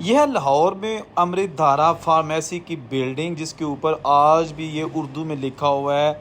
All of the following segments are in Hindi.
यह लाहौर में अमृतधारा फार्मेसी की बिल्डिंग, जिसके ऊपर आज भी ये उर्दू में लिखा हुआ है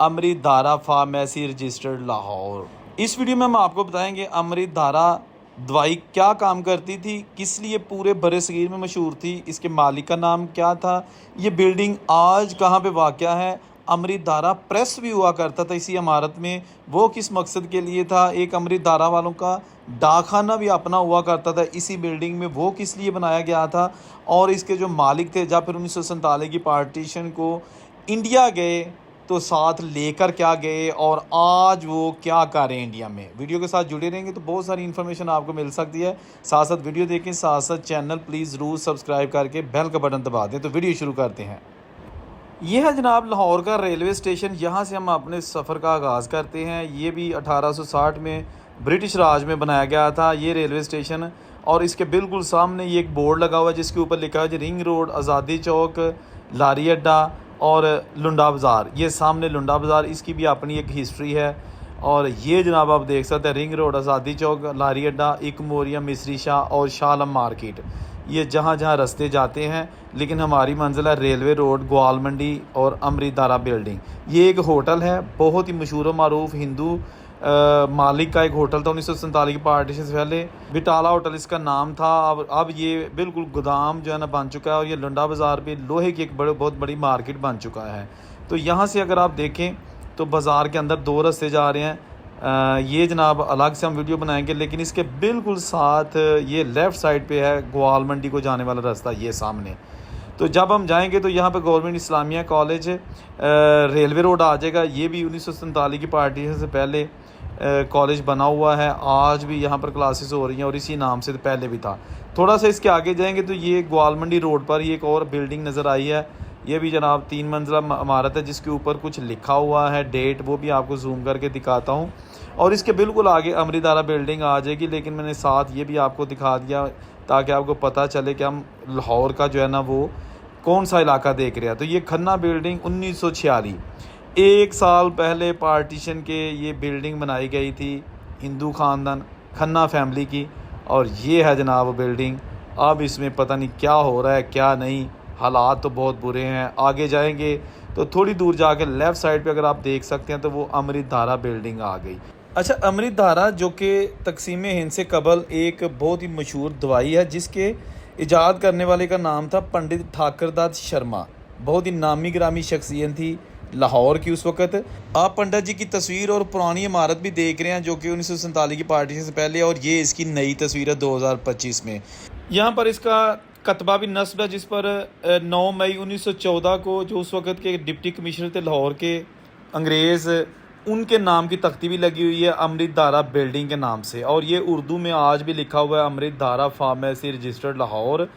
अमृतधारा फार्मेसी रजिस्टर्ड लाहौर। इस वीडियो में हम आपको बताएंगे अमृतधारा दवाई क्या काम करती थी, किस लिए पूरे बरसगीर में मशहूर थी, इसके मालिक का नाम क्या था, ये बिल्डिंग आज कहाँ पे वाक़या है, अमृतधारा प्रेस भी हुआ करता था इसी इमारत में, वो किस मकसद के लिए था, एक अमृतधारा वालों का डाकखाना भी अपना हुआ करता था इसी बिल्डिंग में, वो किस लिए बनाया गया था, और इसके जो मालिक थे जब फिर 1947 की पार्टीशन को इंडिया गए तो साथ लेकर क्या गए और आज वो क्या कर रहे हैं इंडिया में। वीडियो के साथ जुड़े रहेंगे तो बहुत सारी इन्फॉर्मेशन आपको मिल सकती है। साथ साथ वीडियो देखें, साथ साथ चैनल प्लीज़ ज़रूर सब्सक्राइब करके बेल का बटन दबा दें। तो वीडियो शुरू करते हैं। यह है जनाब लाहौर का रेलवे स्टेशन, यहाँ से हम अपने सफ़र का आगाज़ करते हैं। ये भी 1860 में ब्रिटिश राज में बनाया गया था ये रेलवे स्टेशन, और इसके बिल्कुल सामने ये एक बोर्ड लगा हुआ है जिसके ऊपर लिखा है रिंग रोड, आज़ादी चौक, लारी अड्डा और लुंडा बाज़ार। ये सामने लुंडा बाज़ार, इसकी भी अपनी एक हिस्ट्री है। और ये जनाब आप देख सकते हैं रिंग रोड, आज़ादी चौक, लारी अड्डा, एक मोरिया, मिस्री शाह और शाह आलम मार्केट, ये जहाँ जहाँ रास्ते जाते हैं। लेकिन हमारी मंजिल है रेलवे रोड, ग्वाल मंडी और अमृतधारा बिल्डिंग। ये एक होटल है, बहुत ही मशहूर मरूफ हिंदू मालिक का एक होटल था 1947 की पार्टीशन से पहले। बिटाला होटल इसका नाम था। अब ये बिल्कुल गोदाम जो है ना बन चुका है, और ये लुंडा बाज़ार पे लोहे की एक बहुत बड़ी मार्केट बन चुका है। तो यहाँ से अगर आप देखें तो बाज़ार के अंदर दो रास्ते जा रहे हैं। ये जनाब अलग से हम वीडियो बनाएंगे, लेकिन इसके बिल्कुल साथ ये लेफ़्ट साइड पे है ग्वाल मंडी को जाने वाला रास्ता, ये सामने। तो जब हम जाएंगे तो यहाँ पे government Islamia college railway road आ जाएगा। ये भी 1947 की पार्टीशन से पहले कॉलेज बना हुआ है, आज भी यहाँ पर क्लासेस हो रही हैं, और इसी नाम से तो पहले भी था। थोड़ा सा इसके आगे जाएंगे तो ये ग्वाल मंडी रोड पर ये एक और बिल्डिंग नज़र आई है। ये भी जनाब 3 मंजिला इमारत है जिसके ऊपर कुछ लिखा हुआ है, डेट, वो भी आपको जूम करके दिखाता हूँ। और इसके बिल्कुल आगे अमृतधारा बिल्डिंग आ जाएगी, लेकिन मैंने साथ ये भी आपको दिखा दिया ताकि आपको पता चले कि हम लाहौर का जो है ना वो कौन सा इलाका देख रहे हैं। तो ये खन्ना बिल्डिंग 1946, एक साल पहले पार्टीशन के ये बिल्डिंग बनाई गई थी हिंदू ख़ानदान खन्ना फैमिली की। और ये है जनाब बिल्डिंग। अब इसमें पता नहीं क्या हो रहा है क्या नहीं, हालात तो बहुत बुरे हैं। आगे जाएंगे तो थोड़ी दूर जाके लेफ़्ट साइड पे अगर आप देख सकते हैं तो वो अमृतधारा बिल्डिंग आ गई। अच्छा, अमृतधारा जो कि तकसीम हिंद से कबल एक बहुत ही मशहूर दवाई है जिसके इजाद करने वाले का नाम था पंडित ठाकरदास शर्मा। बहुत ही नामी गिरामी शख्सियत थी लाहौर की उस वक़्त। आप पंडित जी की तस्वीर और पुरानी इमारत भी देख रहे हैं जो कि 1947 की पार्टीशन से पहले, और ये इसकी नई तस्वीर है 2025 में। यहाँ पर इसका कतबा भी नस्ब है जिस पर 9 मई 1914 को जो उस वक़्त के डिप्टी कमिश्नर थे लाहौर के अंग्रेज़, उनके नाम की तख्ती भी लगी हुई है अमृतधारा बिल्डिंग के नाम से। और ये उर्दू में आज भी लिखा हुआ है अमृतधारा फार्मेसी रजिस्टर्ड लाहौर।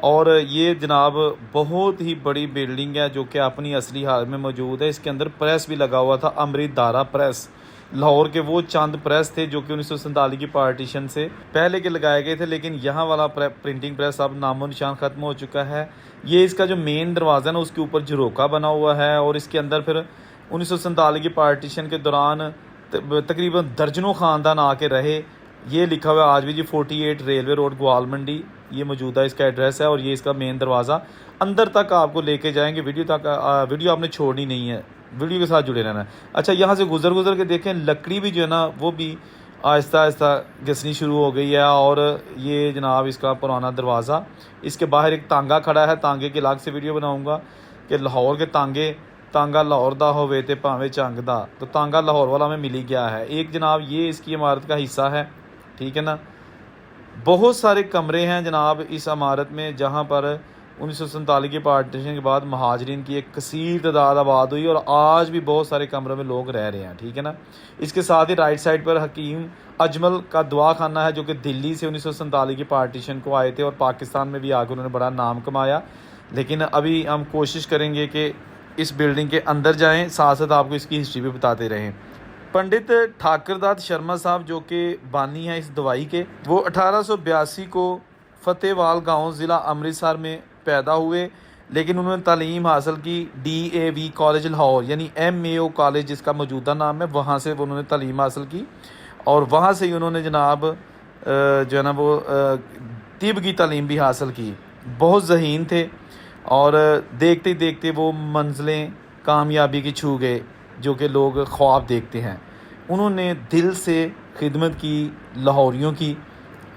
और ये जनाब बहुत ही बड़ी बिल्डिंग है जो कि अपनी असली हालत में मौजूद है। इसके अंदर प्रेस भी लगा हुआ था, अमृतधारा प्रेस। लाहौर के वो चंद प्रेस थे जो कि 1947 की पार्टीशन से पहले के लगाए गए थे, लेकिन यहाँ वाला प्रिंटिंग प्रेस अब नामो निशान ख़त्म हो चुका है। ये इसका जो मेन दरवाज़ा है ना उसके ऊपर झरोका बना हुआ है, और इसके अंदर फिर 1947 की पार्टीशन के दौरान तकरीबन दर्जनों ख़ानदान आके रहे। ये लिखा हुआ है आज भी जी 48 रेलवे रोड ग्वाल मंडी, ये मौजूदा इसका एड्रेस है। और ये इसका मेन दरवाज़ा अंदर तक आपको लेके जाएंगे, वीडियो आपने छोड़नी नहीं है, वीडियो के साथ जुड़े रहना है। अच्छा, यहाँ से गुजर के देखें, लकड़ी भी जो है ना वो भी आहिस्ता आहिस्ता घिसनी शुरू हो गई है। और ये जनाब इसका पुराना दरवाज़ा, इसके बाहर एक तांगा खड़ा है, तांगे की अलग से वीडियो बनाऊँगा कि लाहौर के तांगा लाहौर दा होवे ते भावें चंग दा। तो तांगा लाहौर वाला हमें मिल ही गया है। एक जनाब ये इसकी इमारत का हिस्सा है, ठीक है ना। बहुत सारे कमरे हैं जनाब इस इमारत में, जहाँ पर 1947 की पार्टीशन के बाद महाजरीन की एक कसीर तादाद आबाद हुई, और आज भी बहुत सारे कमरों में लोग रह रहे हैं, ठीक है ना। इसके साथ ही राइट साइड पर हकीम अजमल का दुआ खाना है जो कि दिल्ली से 1947 की पार्टीशन को आए थे, और पाकिस्तान में भी आकर उन्होंने बड़ा नाम कमाया। लेकिन अभी हम कोशिश करेंगे कि इस बिल्डिंग के अंदर जाएँ, साथ साथ आपको इसकी हिस्ट्री भी बताते रहें। पंडित ठाकरदास शर्मा साहब जो कि बानी हैं इस दवाई के, वो 1882 को फतेहवाल गांव ज़िला अमृतसर में पैदा हुए, लेकिन उन्होंने तालीम हासिल की DAV कॉलेज लाहौर, यानी MAO कॉलेज जिसका मौजूदा नाम है, वहाँ से उन्होंने तालीम हासिल की। और वहाँ से ही उन्होंने जनाब जो है ना वो तिब की तालीम भी हासिल की। बहुत ज़हीन थे और देखते ही देखते वो मंजिलें कामयाबी की छू गए जो कि लोग ख्वाब देखते हैं। उन्होंने दिल से खिदमत की लाहौरियों की,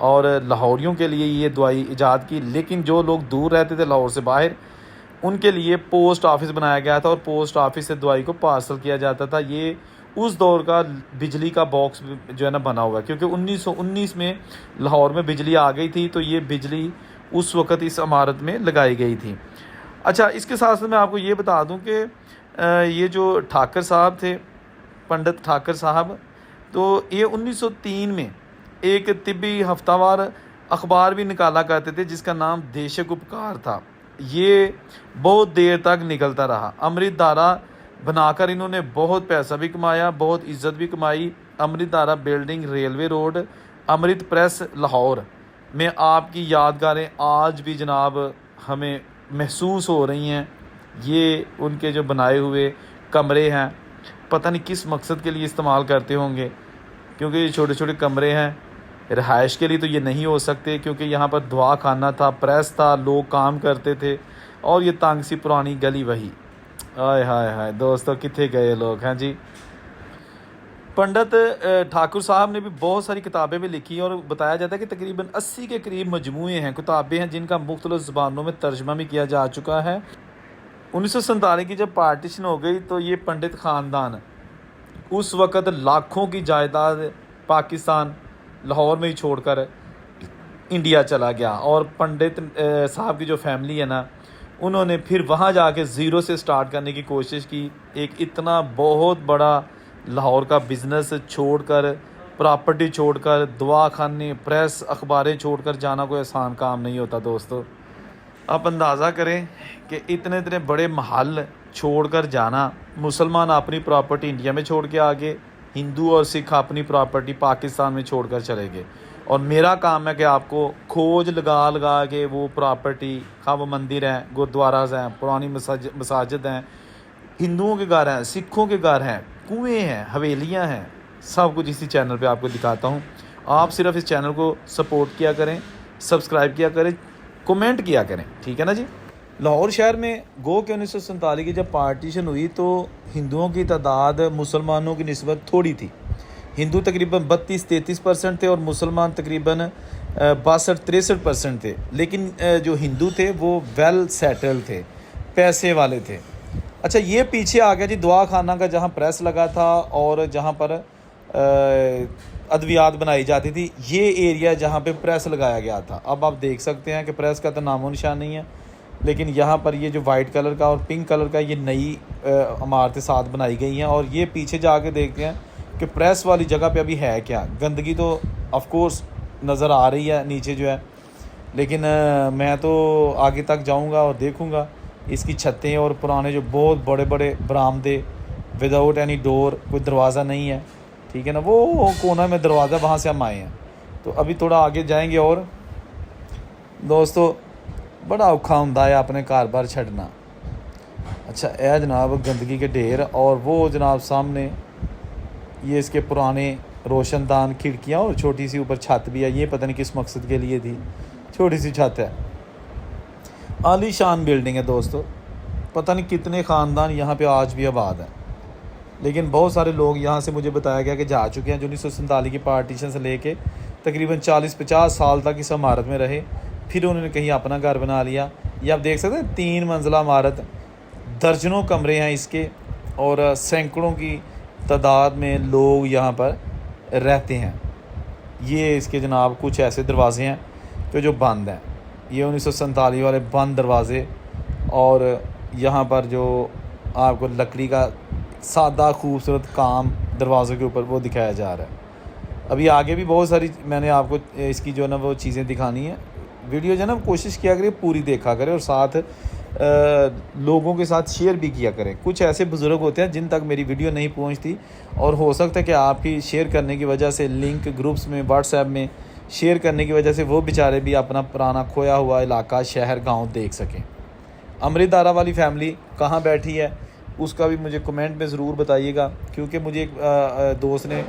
और लाहौरियों के लिए ये दवाई ईजाद की। लेकिन जो लोग दूर रहते थे लाहौर से बाहर, उनके लिए पोस्ट ऑफिस बनाया गया था और पोस्ट ऑफिस से दवाई को पार्सल किया जाता था। ये उस दौर का बिजली का बॉक्स जो है ना बना हुआ है, क्योंकि 1919 में लाहौर में बिजली आ गई थी, तो ये बिजली उस वक़्त इस इमारत में लगाई गई थी। अच्छा, इसके साथ साथ मैं आपको ये बता दूं कि ये जो ठाकर साहब थे, पंडित ठाकर साहब, तो ये 1903 में एक तिब्बी हफ्तावार अखबार भी निकाला करते थे जिसका नाम देशक उपकार था। ये बहुत देर तक निकलता रहा। अमृत धारा बनाकर इन्होंने बहुत पैसा भी कमाया, बहुत इज़्ज़त भी कमाई। अमृत धारा बिल्डिंग, रेलवे रोड, अमृत प्रेस लाहौर में आपकी यादगारें आज भी जनाब हमें महसूस हो रही हैं। ये उनके जो बनाए हुए कमरे हैं, पता नहीं किस मकसद के लिए इस्तेमाल करते होंगे, क्योंकि ये छोटे छोटे कमरे हैं। रिहाइश के लिए तो ये नहीं हो सकते, क्योंकि यहाँ पर दुआ खाना था, प्रेस था, लोग काम करते थे, और ये तंग सी पुरानी गली वही। आय हाय हाय दोस्तों, कितने गए लोग हैं जी। पंडित ठाकुर साहब ने भी बहुत सारी किताबें भी लिखी, और बताया जाता है कि तकरीबन 80 के करीब मजमूए हैं, किताबें हैं, जिनका मुख्तलिफ ज़बानों में तर्जमा भी किया जा चुका है। 1947 की जब पार्टीशन हो गई तो ये पंडित ख़ानदान उस वक़्त लाखों की जायदाद पाकिस्तान लाहौर में ही छोड़कर इंडिया चला गया, और पंडित साहब की जो फैमिली है ना, उन्होंने फिर वहाँ जाके ज़ीरो से स्टार्ट करने की कोशिश की। एक इतना बहुत बड़ा लाहौर का बिज़नेस छोड़कर, प्रॉपर्टी छोड़कर, दवा खाने, प्रेस, अखबारें छोड़कर जाना कोई आसान काम नहीं होता दोस्तों। आप अंदाज़ा करें कि इतने इतने बड़े महल छोड़कर जाना। मुसलमान अपनी प्रॉपर्टी इंडिया में छोड़ के आ गए, हिंदू और सिख अपनी प्रॉपर्टी पाकिस्तान में छोड़कर चले गए, और मेरा काम है कि आपको खोज लगा लगा के वो प्रॉपर्टी, खा वो मंदिर हैं, गुरुद्वाराज हैं, पुरानी मसाजिद हैं, हिंदुओं के घर हैं, सिखों के घर हैं, कुएँ हैं, हवेलियाँ हैं, सब कुछ इसी चैनल पे आपको दिखाता हूँ। आप सिर्फ इस चैनल को सपोर्ट किया करें, सब्सक्राइब किया करें, कमेंट किया करें, ठीक है ना जी। लाहौर शहर में गो के 1947 की जब पार्टीशन हुई तो हिंदुओं की तादाद मुसलमानों की निस्बत थोड़ी थी। हिंदू तकरीबन 32-33% थे और मुसलमान तकरीबन 62-63% थे। लेकिन जो हिंदू थे वो वेल सेटल थे, पैसे वाले थे। अच्छा, ये पीछे आ गया जी दुआ खाना का, जहाँ प्रेस लगा था और जहाँ पर अद्वियात बनाई जाती थी। ये एरिया जहाँ पे प्रेस लगाया गया था, अब आप देख सकते हैं कि प्रेस का तो नामो निशान नहीं है। लेकिन यहाँ पर ये जो वाइट कलर का और पिंक कलर का ये नई इमारतें साथ बनाई गई हैं, और ये पीछे जाके देखते हैं कि प्रेस वाली जगह पे अभी है क्या। गंदगी तो ऑफ कोर्स नज़र आ रही है नीचे जो है, लेकिन मैं तो आगे तक जाऊँगा और देखूँगा इसकी छतें और पुराने जो बहुत बड़े बड़े बरामदे विदाउट एनी डोर, कोई दरवाज़ा नहीं है, ठीक है ना। वो कोना में दरवाज़ा, वहाँ से हम आए हैं, तो अभी थोड़ा आगे जाएंगे। और दोस्तों, बड़ा औखा होंदा है अपने घर बार छड़ना। अच्छा, यह जनाब गंदगी के ढेर, और वो जनाब सामने ये इसके पुराने रोशनदान, खिड़कियाँ और छोटी सी ऊपर छत भी है। ये पता नहीं किस मकसद के लिए थी, छोटी सी छत है। आलीशान बिल्डिंग है दोस्तों, पता नहीं कितने ख़ानदान यहाँ पे आज भी आबाद हैं। लेकिन बहुत सारे लोग यहाँ से मुझे बताया गया कि जा चुके हैं, जो 1947 की पार्टीशन से लेके तकरीबन 40-50 साल तक इस इमारत में रहे, फिर उन्होंने कहीं अपना घर बना लिया। ये आप देख सकते हैं 3 मंजिला इमारत, दर्जनों कमरे हैं इसके, और सैकड़ों की तादाद में लोग यहाँ पर रहते हैं। ये इसके जनाब कुछ ऐसे दरवाज़े हैं कि जो बंद हैं, ये 1947 वाले बंद दरवाज़े, और यहाँ पर जो आपको लकड़ी का सादा खूबसूरत काम दरवाज़ों के ऊपर वो दिखाया जा रहा है। अभी आगे भी बहुत सारी मैंने आपको इसकी जो है ना वो चीज़ें दिखानी है। वीडियो जो है ना कोशिश किया करें पूरी देखा करें, और साथ लोगों के साथ शेयर भी किया करें। कुछ ऐसे बुज़ुर्ग होते हैं जिन तक मेरी वीडियो नहीं पहुंचती, और हो सकता है कि आपकी शेयर करने की वजह से, लिंक ग्रुप्स में, व्हाट्सएप में शेयर करने की वजह से वो बेचारे भी अपना पुराना खोया हुआ इलाका, शहर, गांव देख सकें। अमृत धारा वाली फैमिली कहाँ बैठी है उसका भी मुझे कमेंट में ज़रूर बताइएगा, क्योंकि मुझे एक दोस्त ने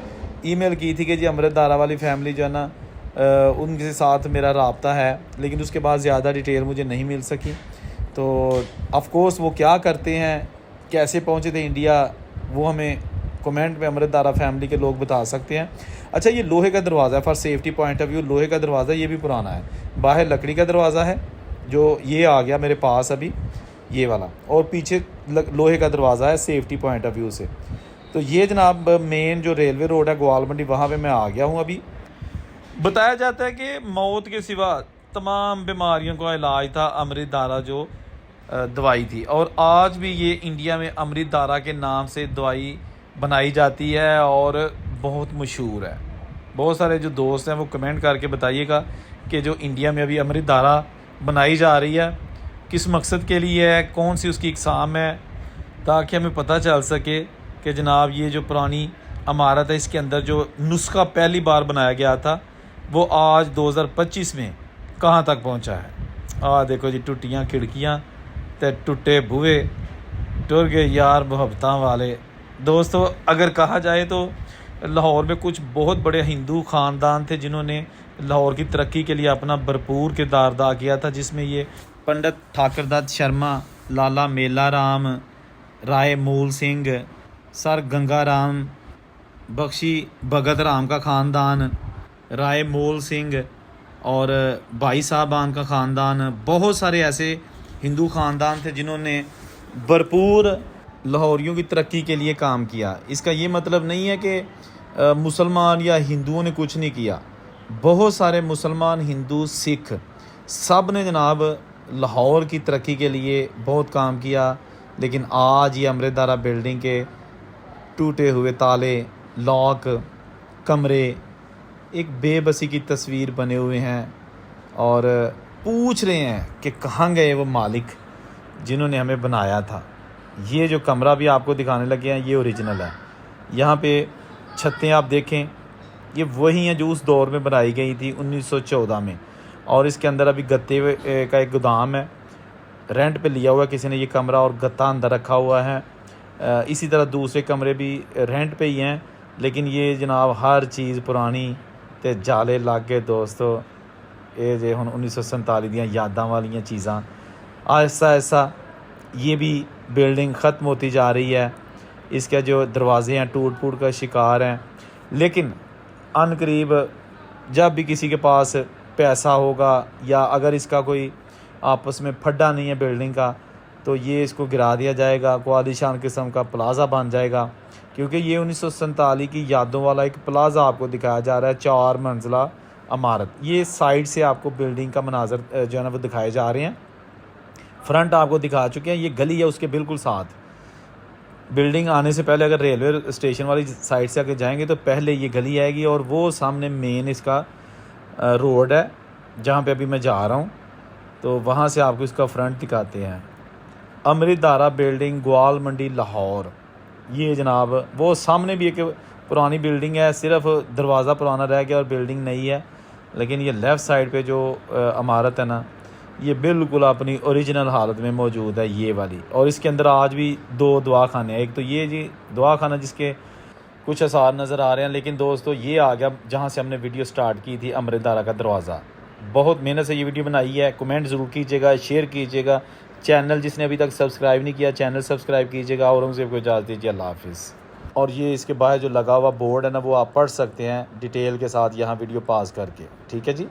ईमेल की थी कि जी अमृत धारा वाली फैमिली जो है ना उनके साथ मेरा रब्ता है, लेकिन उसके बाद ज़्यादा डिटेल मुझे नहीं मिल सकी। तो ऑफ़ कोर्स वो क्या करते हैं, कैसे पहुँचे थे इंडिया, वो हमें कमेंट में अमृत धारा फैमिली के लोग बता सकते हैं। अच्छा, ये लोहे का दरवाज़ा है, for safety point of view लोहे का दरवाज़ा, ये भी पुराना है। बाहर लकड़ी का दरवाज़ा है जो ये आ गया मेरे पास अभी, ये वाला, और पीछे लोहे का दरवाज़ा है सेफ्टी पॉइंट ऑफ व्यू से। तो ये जनाब मेन जो रेलवे रोड है ग्वाल मंडी, वहाँ पे मैं आ गया हूँ अभी। बताया जाता है कि मौत के सिवा तमाम बीमारियों का इलाज था अमृत धारा जो दवाई थी, और आज भी ये इंडिया में अमृत धारा के नाम से दवाई बनाई जाती है और बहुत मशहूर है। बहुत सारे जो दोस्त हैं वो कमेंट करके बताइएगा कि जो इंडिया में अभी अमृत धारा बनाई जा रही है किस मकसद के लिए है, कौन सी उसकी इकसाम है, ताकि हमें पता चल सके कि जनाब ये जो पुरानी इमारत है इसके अंदर जो नुस्खा पहली बार बनाया गया था वो आज 2025 में कहाँ तक पहुँचा है। देखो जी, टुटियाँ खिड़कियाँ ते टुटे बूहे, टुर गए यार मोहब्बतां वाले। दोस्तों, अगर कहा जाए तो लाहौर में कुछ बहुत बड़े हिंदू ख़ानदान थे जिन्होंने लाहौर की तरक्की के लिए अपना भरपूर किरदार अदा किया था, जिसमें ये पंडित ठाकुरदत्त शर्मा, लाला मेला राम, राय मूल सिंह, सर गंगा राम बख्शी भगत राम का ख़ानदान, राय मूल सिंह और भाई साहबान का ख़ानदान, बहुत सारे ऐसे हिंदू ख़ानदान थे जिन्होंने भरपूर लाहौरियों की तरक्की के लिए काम किया। इसका ये मतलब नहीं है कि मुसलमान या हिंदुओं ने कुछ नहीं किया। बहुत सारे मुसलमान, हिंदू, सिख सब ने जनाब लाहौर की तरक्की के लिए बहुत काम किया। लेकिन आज ये अमृत धारा बिल्डिंग के टूटे हुए ताले, लॉक, कमरे एक बेबसी की तस्वीर बने हुए हैं और पूछ रहे हैं कि कहाँ गए वो मालिक जिन्होंने हमें बनाया था। ये जो कमरा भी आपको दिखाने लगे हैं ये ओरिजिनल है। यहाँ पे छतें आप देखें, ये वही हैं जो उस दौर में बनाई गई थी 1914 में, और इसके अंदर अभी गत्ते का एक गोदाम है, रेंट पे लिया हुआ है किसी ने ये कमरा, और गत्ता अंदर रखा हुआ है। इसी तरह दूसरे कमरे भी रेंट पे ही हैं, लेकिन ये जनाब हर चीज़ पुरानी ते जाले लग गए। दोस्तों, ये जो हम 1947 दियाँ यादां वालियाँ चीज़ां, आहिस्ता आहिस्ता ये भी बिल्डिंग ख़त्म होती जा रही है। इसके जो दरवाज़े हैं टूट फूट का शिकार हैं। लेकिन अनकरीब जब भी किसी के पास पैसा होगा या अगर इसका कोई आपस में फड्डा नहीं है बिल्डिंग का, तो ये इसको गिरा दिया जाएगा, को आलीशान किस्म का प्लाज़ा बन जाएगा। क्योंकि ये 1947 की यादों वाला एक प्लाज़ा आपको दिखाया जा रहा है, 4 मंजिला इमारत। ये साइड से आपको बिल्डिंग का मनाजर जो है ना वो दिखाए जा रहे हैं। फ्रंट आपको दिखा चुके हैं, ये गली है उसके बिल्कुल साथ। बिल्डिंग आने से पहले अगर रेलवे स्टेशन वाली साइड से आके जाएंगे तो पहले ये गली आएगी, और वो सामने मेन इसका रोड है जहाँ पे अभी मैं जा रहा हूँ। तो वहाँ से आपको इसका फ्रंट दिखाते हैं। अमृत धारा बिल्डिंग, ग्वाल मंडी, लाहौर। ये जनाब वो सामने भी एक पुरानी बिल्डिंग है, सिर्फ दरवाज़ा पुराना रह गया और बिल्डिंग नई है। लेकिन ये लेफ़्ट साइड पे जो इमारत है ना, ये बिल्कुल अपनी ओरिजिनल हालत में मौजूद है, ये वाली। और इसके अंदर आज भी 2 दवाखाने हैं। एक तो ये जी दवाखाना जिसके कुछ आसार नज़र आ रहे हैं। लेकिन दोस्तों, ये आ गया जहाँ से हमने वीडियो स्टार्ट की थी, अमृत धारा का दरवाज़ा। बहुत मेहनत से ये वीडियो बनाई है। कमेंट ज़रूर कीजिएगा, शेयर कीजिएगा। चैनल जिसने अभी तक सब्सक्राइब नहीं किया, चैनल सब्सक्राइब कीजिएगा। और उनसे कोई इजाज़त दीजिए, अल्लाह हाफिज़। और ये इसके बाहर जो लगा हुआ बोर्ड है ना, वो आप पढ़ सकते हैं डिटेल के साथ यहाँ वीडियो पास करके। ठीक है जी।